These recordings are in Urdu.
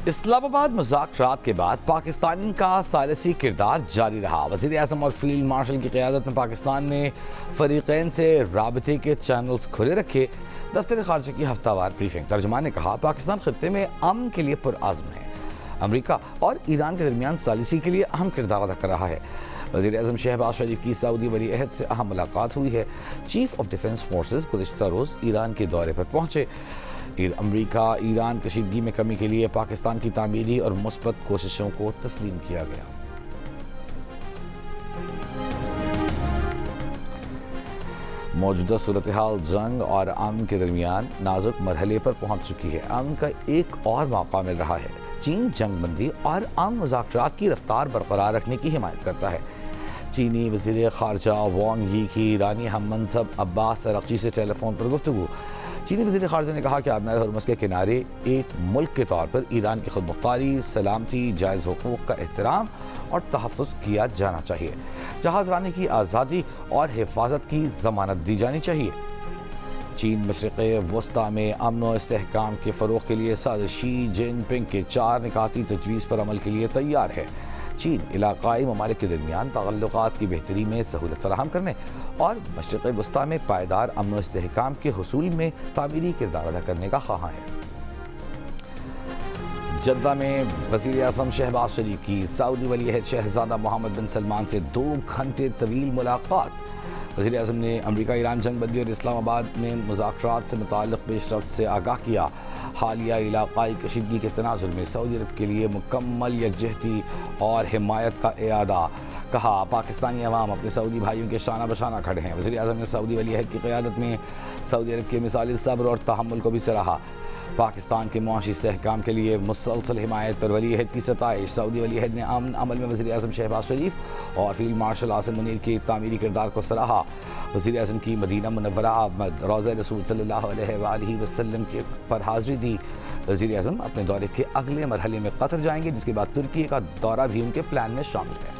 اسلام آباد مذاکرات کے بعد پاکستان کا ثالثی کردار جاری رہا۔ وزیر اعظم اور فیلڈ مارشل کی قیادت میں پاکستان نے فریقین سے رابطے کے چینلز کھلے رکھے۔ دفتر خارجہ کی ہفتہ وار بریفنگ۔ ترجمان نے کہا پاکستان خطے میں امن کے لیے پرعزم ہے، امریکہ اور ایران کے درمیان ثالثی کے لیے اہم کردار ادا کر رہا ہے۔ وزیر اعظم شہباز شریف کی سعودی ولی عہد سے اہم ملاقات ہوئی ہے۔ چیف آف ڈیفنس فورسز گزشتہ روز ایران کے دورے پر پہنچے۔ امریکہ ایران کشیدگی میں کمی کے لیے پاکستان کی تعمیری اور مثبت کوششوں کو تسلیم کیا گیا۔ موجودہ صورتحال جنگ اور امن کے درمیان نازک مرحلے پر پہنچ چکی ہے۔ امن کا ایک اور موقع مل رہا ہے۔ چین جنگ بندی اور امن مذاکرات کی رفتار برقرار رکھنے کی حمایت کرتا ہے۔ چینی وزیر خارجہ وانگ یی کی ایرانی ہم منصب عباس اراغچی سے ٹیلی فون پر گفتگو۔ چینی وزیر خارجہ نے کہا کہ آبنائے ہرمز کے کنارے ایک ملک کے طور پر ایران کی خود مختاری، سلامتی، جائز حقوق کا احترام اور تحفظ کیا جانا چاہیے۔ جہاز رانی کی آزادی اور حفاظت کی ضمانت دی جانی چاہیے۔ چین مشرق وسطی میں امن و استحکام کے فروغ کے لیے صدر شی جن پنگ کے 4 نکاتی تجویز پر عمل کے لیے تیار ہے۔ چین علاقائی ممالک کے درمیان تعلقات کی بہتری میں سہولت فراہم کرنے اور مشرق وسطی میں پائیدار امن و استحکام کے حصول میں تعمیری کردار ادا کرنے کا خواہاں ہے۔ جدہ میں وزیر اعظم شہباز شریف کی سعودی ولی عہد شہزادہ محمد بن سلمان سے 2 گھنٹے طویل ملاقات۔ وزیر اعظم نے امریکہ ایران جنگ بندی اور اسلام آباد میں مذاکرات سے متعلق پیش رفت سے آگاہ کیا۔ حالیہ علاقائی کشیدگی کے تناظر میں سعودی عرب کے لیے مکمل یکجہتی اور حمایت کا اعادہ۔ کہا پاکستانی عوام اپنے سعودی بھائیوں کے شانہ بشانہ کھڑے ہیں۔ وزیر اعظم نے سعودی ولی عہد کی قیادت میں سعودی عرب کے مثالی صبر اور تحمل کو بھی سراہا۔ پاکستان کے معاشی استحکام کے لیے مسلسل حمایت پر ولی عہد کی ستائش۔ سعودی ولی عہد نے امن عمل میں وزیر اعظم شہباز شریف اور فیلڈ مارشل عاصم منیر کے تعمیری کردار کو سراہا۔ وزیر اعظم کی مدینہ منورہ آمد، روضہ رسول صلی اللہ علیہ وآلہ وسلم پر حاضری دی۔ وزیر اعظم اپنے دورے کے اگلے مرحلے میں قطر جائیں گے، جس کے بعد ترکی کا دورہ بھی ان کے پلان میں شامل ہے۔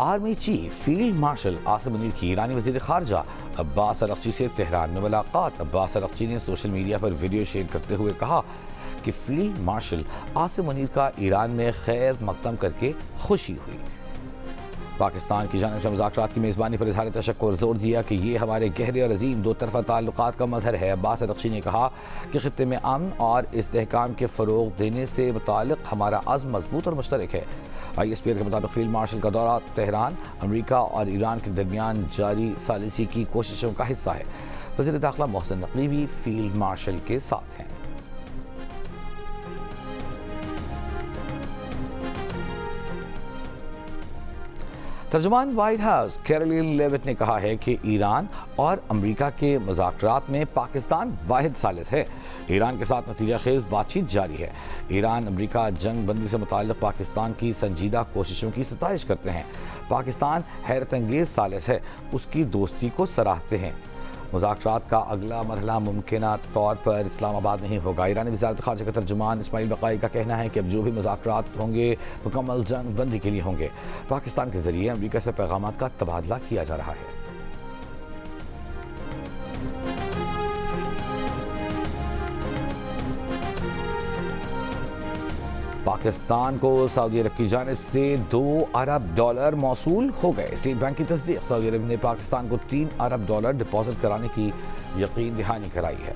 Army chief field marshal Asim Munir کی ایرانی وزیر خارجہ عباس اراغچی سے تہران میں ملاقات۔ عباس اراغچی نے سوشل میڈیا پر ویڈیو شیئر کرتے ہوئے کہا کہ فیلڈ مارشل عاصم منیر کا ایران میں خیر مقدم کر کے خوشی ہوئی۔ پاکستان کی جانب سے مذاکرات کی میزبانی پر اظہار تشکر، زور دیا کہ یہ ہمارے گہرے اور عظیم 2 طرفہ تعلقات کا مظہر ہے۔ عباس اراغچی نے کہا کہ خطے میں امن اور استحکام کے فروغ دینے سے متعلق ہمارا عزم مضبوط اور مشترک ہے۔ آئی ایس پی ایل کے مطابق فیلڈ مارشل کا دورہ تہران امریکہ اور ایران کے درمیان جاری ثالثی کی کوششوں کا حصہ ہے۔ وزیر داخلہ محسن نقوی بھی فیلڈ مارشل کے ساتھ ہیں۔ ترجمان وائٹ ہاؤس کیرولین لیوٹ نے کہا ہے کہ ایران اور امریکہ کے مذاکرات میں پاکستان واحد ثالث ہے۔ ایران کے ساتھ نتیجہ خیز بات چیت جاری ہے۔ ایران امریکہ جنگ بندی سے متعلق پاکستان کی سنجیدہ کوششوں کی ستائش کرتے ہیں۔ پاکستان حیرت انگیز ثالث ہے، اس کی دوستی کو سراہتے ہیں۔ مذاکرات کا اگلا مرحلہ ممکنہ طور پر اسلام آباد نہیں ہوگا۔ ایرانی وزارت خارجہ کا ترجمان اسماعیل بقائی کا کہنا ہے کہ اب جو بھی مذاکرات ہوں گے مکمل جنگ بندی کے لیے ہوں گے۔ پاکستان کے ذریعے امریکہ سے پیغامات کا تبادلہ کیا جا رہا ہے۔ پاکستان کو سعودی عرب کی جانب سے $2 ارب موصول ہو گئے۔ اسٹیٹ بینک کی تصدیق، سعودی عرب نے پاکستان کو $3 ارب ڈپازٹ کرانے کی یقین دہانی کرائی ہے۔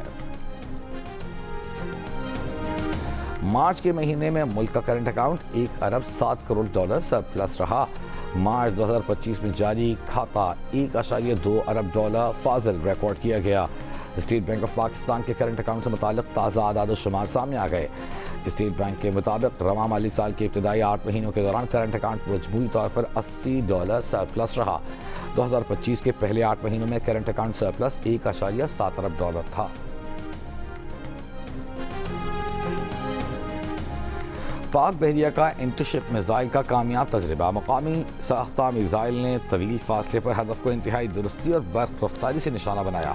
مارچ کے مہینے میں ملک کا کرنٹ اکاؤنٹ $1 ارب 7 کروڑ سرپلس رہا۔ مارچ 2025 میں جاری کھاتہ $1.2 ارب فاضل ریکارڈ کیا گیا۔ اسٹیٹ بینک آف پاکستان کے کرنٹ اکاؤنٹ سے متعلق تازہ اعداد و شمار سامنے آ گئے۔ اسٹیٹ بینک کے مطابق رواں مالی سال کے ابتدائی 8 مہینوں کے دوران کرنٹ اکاؤنٹ مجموعی طور پر $80 سرپلس رہا۔ 2025 کے پہلے 8 مہینوں میں کرنٹ اکاؤنٹ سرپلس $1.7 ارب تھا۔ پاک بحریہ کا انٹرشپ میزائل کا کامیاب تجربہ۔ مقامی ساختہ میزائل نے طویل فاصلے پر ہدف کو انتہائی درستی اور برق رفتاری سے نشانہ بنایا۔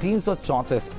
334